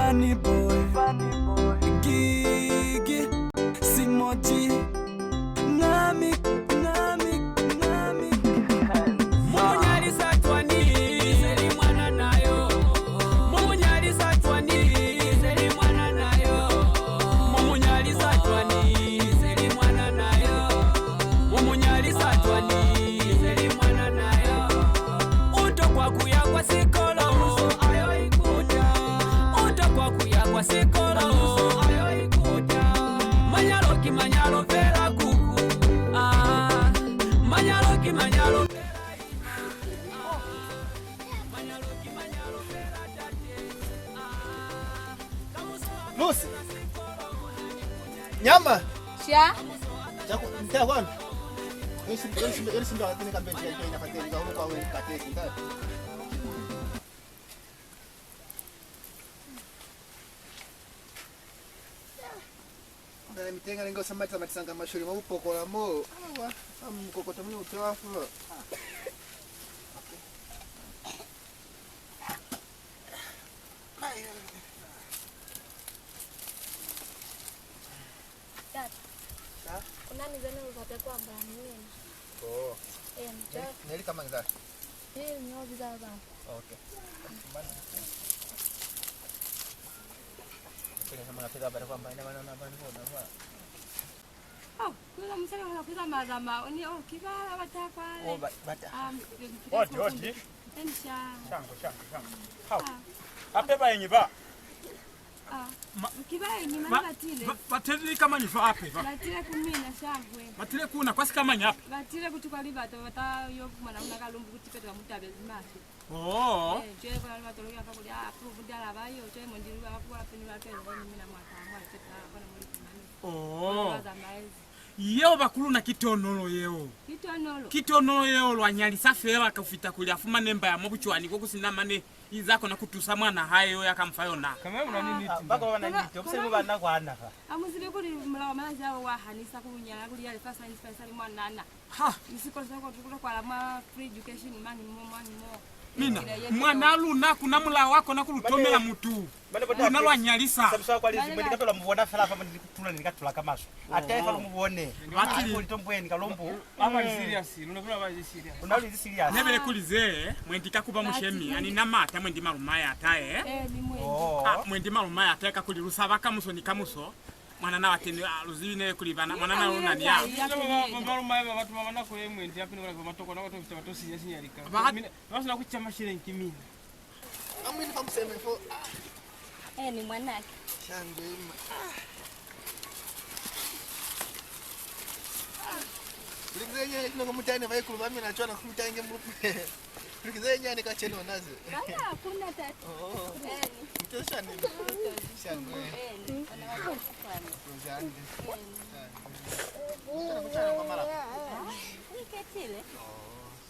funny boy, Gigi, Simoji, Nami. Mumunyali satwani, zeli mwana nayo. Mumunyali satwani, zeli mwana nayo. Mumunyali satwani, zeli mwana nayo. Mumunyali satwani, zeli mwana nayo. Uto kwa kuya kwa sikolo, ayo ikuja. Uto kwa kuya kwa sikolo, ayo ikuja. Manyalo fela kuku. Manyalo fela. Lucy. Nyama. Sha? Nita kwan. Isi ndo atini kambenchi ya ina fateli kwa kwa wewe katesi nta. Ndani mitenga ningo samata matisanga mashuri mabupokola mo. Mkokota mimi utoafu. Unani zana upate kwa mbani nini? Oh. Mcha. Neli kama ngza. Nyo bizaza. Okay. Kile kama napenda bara kwamba ina maana nabani kwa. Kuna msana unakuza mazama. Ni kibala batakwa. Bata. Odi. Ensha. Shango. Hao. Apeba yenye ba. Kibala ni mama tile. Bateli kama nifa ape ba. Batile kumina shangwe. Batile kuna kwasi kama nyapi. Batile kutuka libato bata yo mwana una kalumbu kutipeta mutabe zimashi. Oh. Je kwa libato lo yaka kuli approve ndala bayo je mondiru akwa peni wake ngo mimi na mwaka mwa teta bana muri kumani. Oh. Yeo bakulu na kitonolo yeo. Kitonolo yeo lwanyalisa fela kufita kuli afuma nemba ya mobuchwani ko kusinama ne izako na kutusa mwana hayo yakamfayo na. Kama una nini bako wana nini obusemu bana kwana fa. Amuzibe kuli mlawa maji hao wa hanisa kunyala kuli ya first science special mwana na. Ha, nisiko zako tukula kwa ma free education mani mo. Mina Manyalo na kuna mula wako na kulutomela mutu. Unalwanyalisa. Sabisa kwa lizi mwendika pela mubona fela fa mwendika tuna nikatula kamaso. Ataifa lumubone. Wakili ulitombweni kalombo. Ama serious. Unakula baje serious. Unali serious. Nebele kulize mwendika kuba mushemi ani namata mwendi malumaya atae. Ni mwendi. Mwendi malumaya ateka kulirusa bakamuso ni kamuso. Mwana na wateni aluzine kulibana mwana na una ni ya malumaya babatu mabana ko mwendi apini kwa matoko na watu watosi yasi yalika. Basi na kuchama shire nkimini. Amini famseme fo. Ni mwanake. Shangwe ima. Ulikizenye kino kumutane vaikulu mami na chwana kumutane mbupe. Ulikizenye ni kacheno nazo. Bana hakuna tatu. Mtosha nini? Shangwe. Uzande. Unakutana kwa mara. Niketile.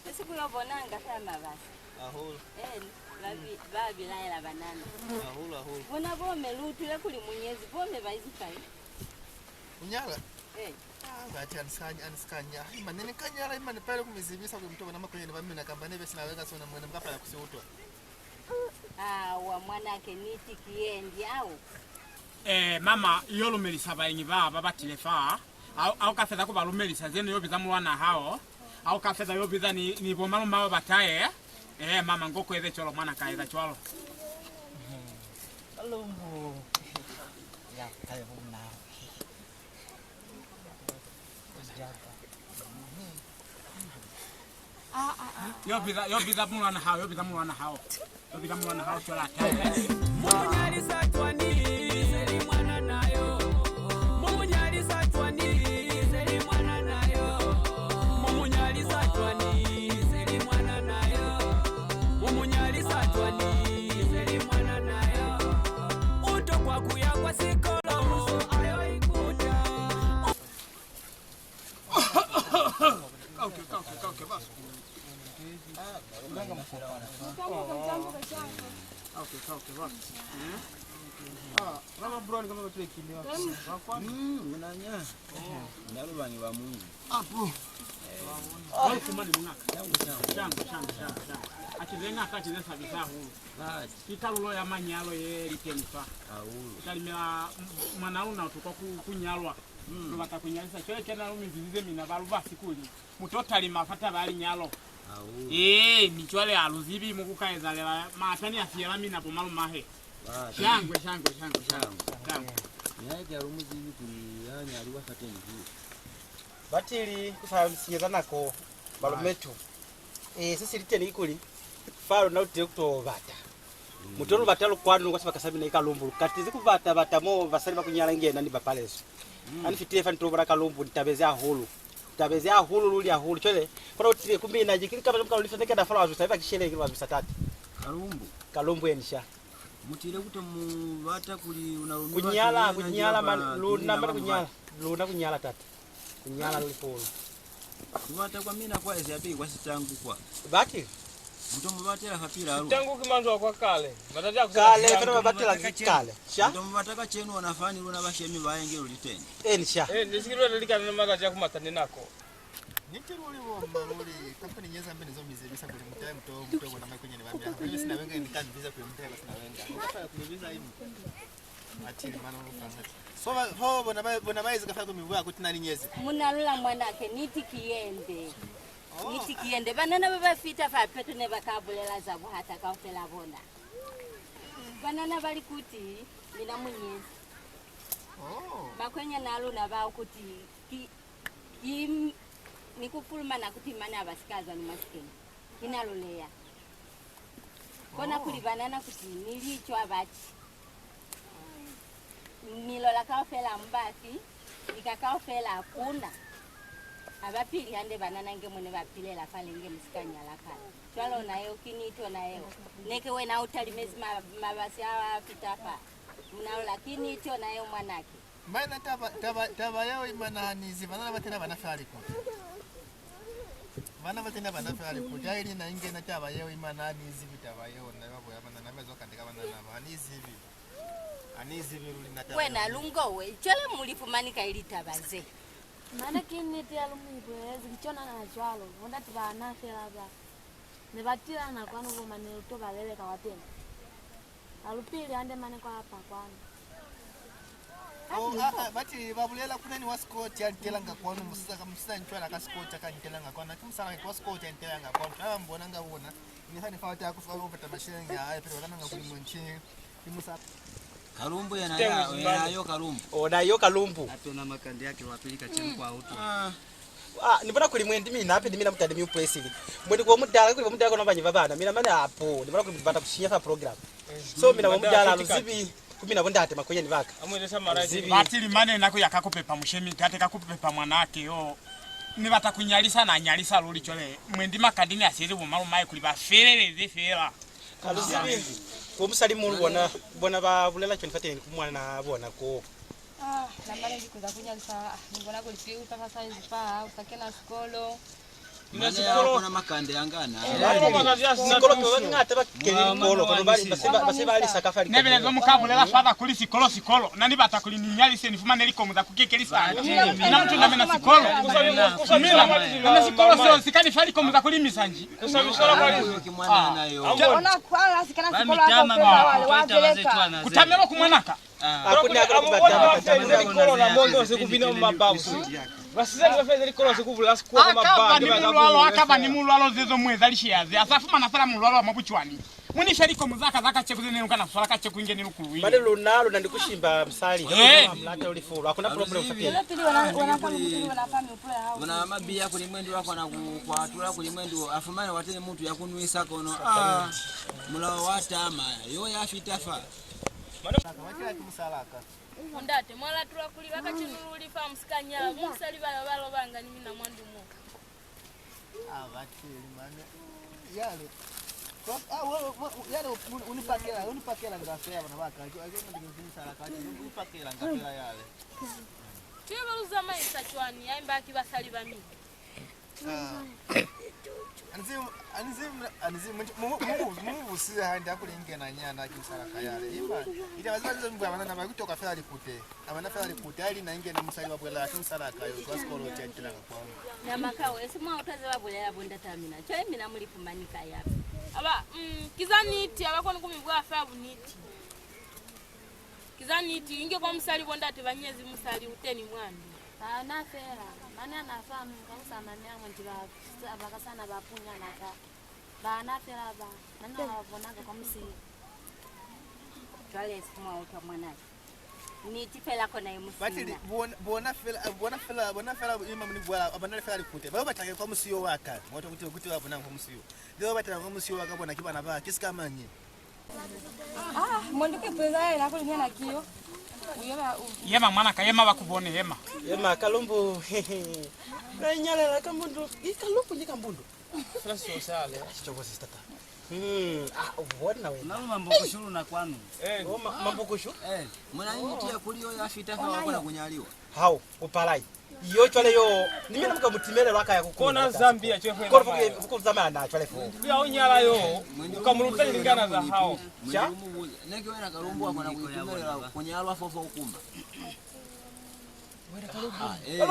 Sisi kulobonanga kama basi. Ahulu. Babi la banana. Ahulu. Bona bome lutule kuli munyezi bome baizifai. Unyala? Ngathi anisikanya. Manene kanyala imani pale kumizibisa kumtoka na makonye bami na kambane bese naweka sona mwene mkapa ya kusiutwa. Wa mwanake niti kiendi au. Mama yolo melisa bayenyi baba batilefa. Au kafeza ko balumelisa zeno yo bizamu wana hao. Au kafeza yo biza ni bomalo mawe bataye. Mama ngoko eze cholo mwana kaeza cholo. Alombo. Ya kae buna. Yo biza mwana hao. Chola taye. Mumunyali satwani, zeli mwana nayo. Mumunyali satwani, zeli mwana nayo. Mumunyali satwani, zeli mwana nayo. Mumunyali satwani, zeli mwana nayo. Uto kwa kuya kwa sikolo, ayo ikuja. Okay, basi. Okay, basi. Kama bro kama watu wengine wako. Mnanya. Nalo bani wa Mungu. Hapo. Kumani mngaka. Changu. Akizenga akachezesa bisahu. Italulo ya Manyalo ye litemfa. Italimira mwanauna utuko kunyalwa. Nubata kunyalisa chole kena lumizize mina baluba sikuli. Mutotali mafata bali nyalo. Nichwale aluzibi mukukaezalela matani afiyela mina pomalu mahe. Shangwe. Yaje arumuzibi kuli yanya aliwa fateni hiyo. Batili kusamusiyezanako balumetu. Sisi liteni ikuli falo na utile kutovata. Mutono batalo kwanu kwasiba kasabi na ikalumbu. Kati zikuvata batamo basali bakunyala ngena ndi bapaleso. Ani fitifa ntobara kalumbu nitabezea hulu. Tabezea hulu luli ya hulu chole. Kwa utile kumbina jikili kama mkalo lifanyika da falo wazusa iba kishele kilo wazusa tatu. Kalumbu enisha. Mutile kuto mubata kuli unarumba kunyala luna kunyala tatu. Kunyala lulifulu. Kubata kwa mina kwa ezi yapi kwa sitangu kwa. Bati? Mutomu batela hapira aru. Sitangu kimanzo kwa kale. Batata kale kana batela kale. Sha? Mutomu bataka chenu wanafani luna bashemi baenge uliteni. Nisha. Nisikirwa delikana na magazi ya kumatani nako. Nitiruli bomba luli kampani nyeza mbele zo mizebisa kuli mtaye mtogo na kwenye ni bambia. Mimi sina wenga nikazi visa kuli mtaye sina wenga. Nikafanya kumiviza hivi. Atili maana unafanya. So ho bona baizi kafanya kumivua kuti nani nyezi. Munalula mwanake niti kiende. Niti kiende banana baba fita fa peto ne bakabulela za hata kaufela bona. Banana bali kuti mina munyezi. Bakwenye naluna ba kuti nikufuluma na kuti mana abasikaza ni maskini. Kinalolea. Kona kuli banana kuti nilicho abachi. Nilola kaufela mbaki, nikakaufela hakuna. Abapili hande banana nge mwene bapilela pale nge msikanya lakala. Chwalo nayo kinito nayo. Neke wena utalimezi mabasi hawa fitapa. Mnaola kinito nayo mwanake. Maana taba yao imana nizi banana batena banafali ko. Bana batena banafali ko. Jaili na inge na taba yao imana nizi bitaba yao na babo ya banana bezo kandika banana banizi hivi. Anizi biruli na taba. Wena lungo we. Chwale mulifumanika ilitabaze. Mana kini tia lumibu zikichona na chwalo onda tibana fela ba ne batira na kwano bo mane to balele ka watena alupili ande mane kwa hapa kwano bati babulela kunani waskoti antelanga kwano musaka nchwala ka skoti akantelanga kwano kimsala kwa skoti antelanga kwano mbona ngabona nihani fawata yakufa ubata mashenga hayo pele wananga kulimwenchi kimusa Kalumbu yanayo kalumbu. Nayo kalumbu. Atona makandi yake wapilika chini kwa auto. Nibona kuli mwendi mina hapi mina mutade mi upresili. Mwendi kwa mudala kuli mudala kono banyi babana. Mina mana hapo. Nibona kuli bata kushinya fa program. So mina mudala luzibi kumina bondate makonya nivaka. Amweleza marazi. Batili mane nako yakakupepa mushemi tate kakupepa mwanake yo. Nibata kunyalisa na nyalisa luli chole. Mwendi makandini asize bumalu mai kuli bafereleze fela. Kaluzibi kumusalimu bona babulela cyo nfateni kumwana na bona ko nambale ndikuza kunyalisa ngona kuti utaka size pa usakena skolo Manyalo kuna makande yangana. Sikolo kwa ngata bakeli kolo kono basi bali sakafari. Nebele zo mukabulela fada kuli sikolo nani batakuli ninyalise nifuma neliko muza kukekelisa. Na mtu ndamena sikolo. Na sikolo sio sikani fali ko muza kuli misanji. Kusabishola kwa lizo kimwana nayo. ona kwala sikana sikolo hapo wageleka kutamelo kumwanaka. Akundi akubata sikolo na mondo sekuvina mababu. Basize ngafeze likolo sekuvula sikolo mababu. Akaba ni mulwalo zezo mwezi alishiyazi asafuma na sala mulwalo mabuchwani muni shariko muzaka zaka chekuze nenu kana swala kache kuinge nenu kuluwi bale lunalo na ndikushimba msali mlata ulifulu hakuna problem fatini wana mabia kuli mwendi wako na kwatula kuli mwendi afumane watene mtu yakunwisa kono mulao watama yo yafitafa wakati kumsalaka Mundate mwala tulakuli bakachinululi fa msikanya musali balo banga ni mina mwandu mo batili mane yale yale unipakela ngafela bana baka agenda ngimsalaka unipakela ngafela yale Tiba uza maisa chwani aimbaki basali bami anzim mungu usize handi akulinge na nyana kimsalaka yale ima ita bazazo mbwa bana na kutoka fela likute abana fela likute ali na inge na musali wabwela kimsalaka yo twaskolo chentilanga kwa nyama kawe simwa utaze babulela bonda tamina chwe mina mulifumanika yapi aba kizaniti abakoni kumibwa fabu niti kizaniti inge kwa msali bonda tebanyezi musali uteni mwandi na fela mana nafamu kanisa manyamo ndiba abakasana bapunya naka na fela ba nana wabonanga kwa msi twale simwa uta mwanaje niti fela kona yemusina batili bona fela ima muni bwala abanale fela likute baba batake kwa musiyo waka ngoto kuti wabona kwa musiyo leo bataka kwa musiyo waka bona kibana ba kisikamanye mondike peza ela kuli nyana kiyo yema mwana kayema bakubone yema kalumbu na nyala la kambundo ikalumbu nyikambundu Francis osale chichoko sistata wona we mambo kushuru na kwanu mambo kushu mwana nyitia kuliyo yafita fa wakona kunyaliwa hao upalai iyo chwale yo nimena muka mutimele lwaka ya kukona Zambia chwefe kuko zama na chwale fo ya onyala yo ukamuluta lingana za hao cha neke wena kalumbu wakona kuitumela kunyalwa fofo ukumba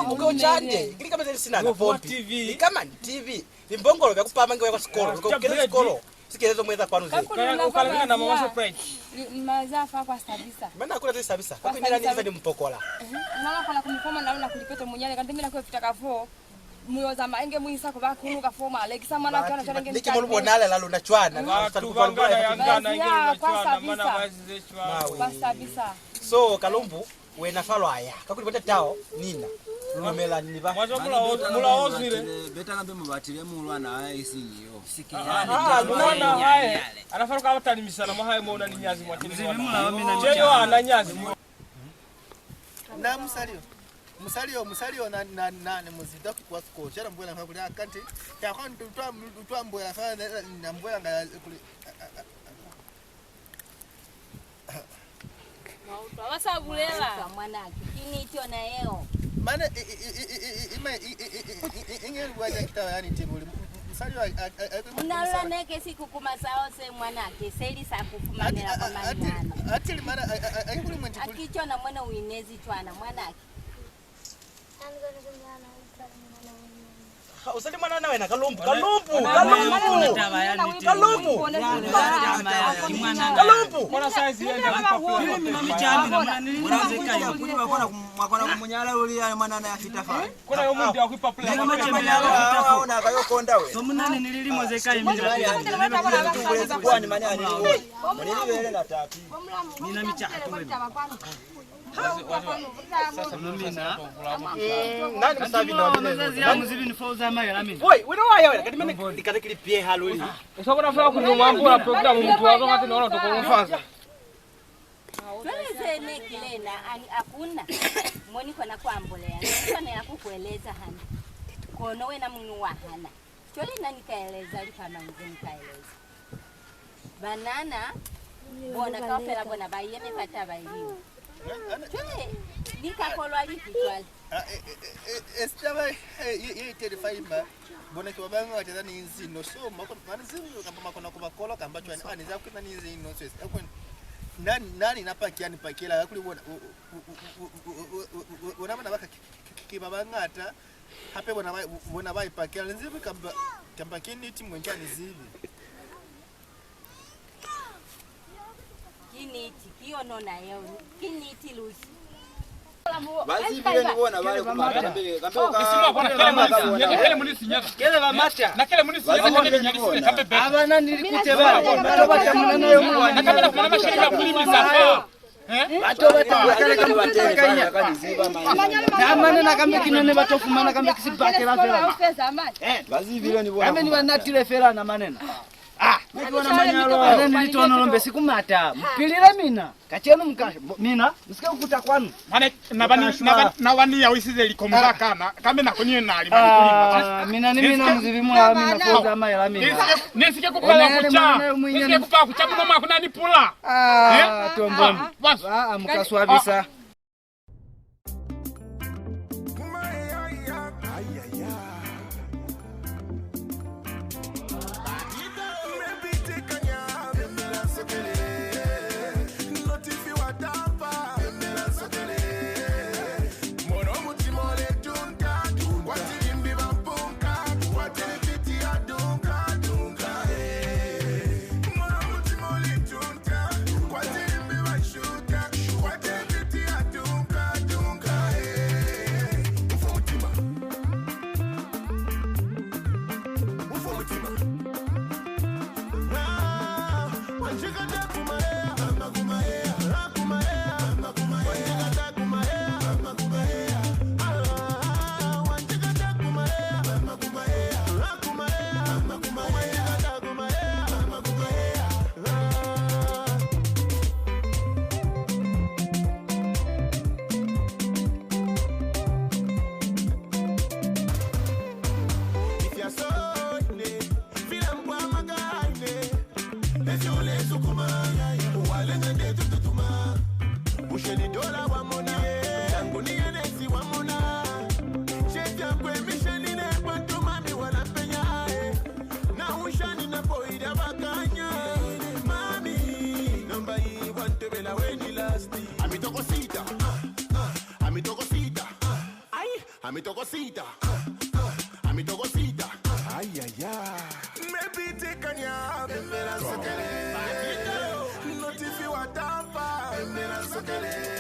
muko chande kili kama zeli sina TV kama TV limbongolo vya kupama ngewe kwa skolo ukokele skolo sikelezo mweza kwanu zeli ukalingana na mama Pride mazafa kwa sabisa maana kuna tisa sabisa kwa nini nani ni mpokola nala kana kumikoma naona kulipeta munyale kandi mimi nakwe fitaka fo muyoza maenge muisa ko bakuluka fo male kisa mwana kana kana ngeni ndiki mulubona nale lalo na chwana tutubangana yangana ingeni chwana mana bazize chwana kwa sabisa so kalumbu wena falo aya kakulipota tao nina lumela niba mula ozire beta kambe mubatire mulwana aya isinyo mwana haye anafaruka abatali misana mahaye mona ni nyazi mwatini jeyo ananyazi na musalio na muzida kwa kocha mbwela ngakuli akanti ya kwa tutwa mbwela fa na mbwela nga wasabulela mwanake kinityo na yeo mana ingelwaje kitawa yani tibuli musalio unalala neke siku kumasao se mwanake seli sakufumanira kwa manyano atili mana ayikuli mwenji akicho na mwana uinezi chwana mwanake usali mwana nawe na kalumbu mwana size yenda mimi na michani na mwana niliwezeka hiyo kuli wakona mwakona kumunyala ulia mwana na yafita fa kuna yo mundi akwipa play kama chembela ona kayokonda we so munani nililimozeka imira kwani manya niliwele na tapi nina michani nani msabi ndo mzibini fauza mayala mimi boy we know why kati mimi nikata kilipie haluli usokona fala kunyumambula program mtu wazo mati naona tukomufanza tweleze nekilena akuna moni kona kwambolea nifana ya kukueleza hana kono we na munu wa hana chole nani kaeleza lipama mzini kaeleza banana bona kafela bona bayeme pata bayini chole nikakolwa lipi twali estaba ye terrifying bona ke babanga watazani inzino so makona zinu kamba makona kubakola kamba chwani aniza kwina inzino so nani napakia nipakela kuli bona bana baka kibabangata hape bona bayipakela nzibi kamba kiniti mwenjani zibi kiniti kiyono na yeo kiniti lusi basi vile niona wale kumata kambe kisima bwana kele munisi nyata kele bamata na kele munisi nyata kambe be abana nilikute bana batobata munana yo mwana nakabela kuna mashirika kulimisa fa batobata kale kama bateka kaniziba na manena kambe kinone batofumana kambe kisibakela fela basi vile niona kambe ni wanatile fela na manena nikiona Manyalo ane nilitoa ng'ombe sikumata mpilile mina kachenu mkasha mina msike kukuta kwanu mane na wani ya wisize likomba kana kambe nakonye nali kulima mina ni mina mzibimula mina foza mayala mina nisike kupala kucha nisike kupala kucha mama kuna nipula tomboni mkaswabisa Walenge de tutuma. Usheni dola wa mona. Yangu ni enesi wa mona. Chetia kwe misheni ne kwantu mami wala penya. Na ushani na poida wakanya. Mami, namba hii wante bela weni lasti. Amitokosita. Amitokosita. Amitokosita. Amitokosita. Ay, ay, ay. Maybe take a nyab. Mbela sokele. Notifi watapa. Mbela sokele.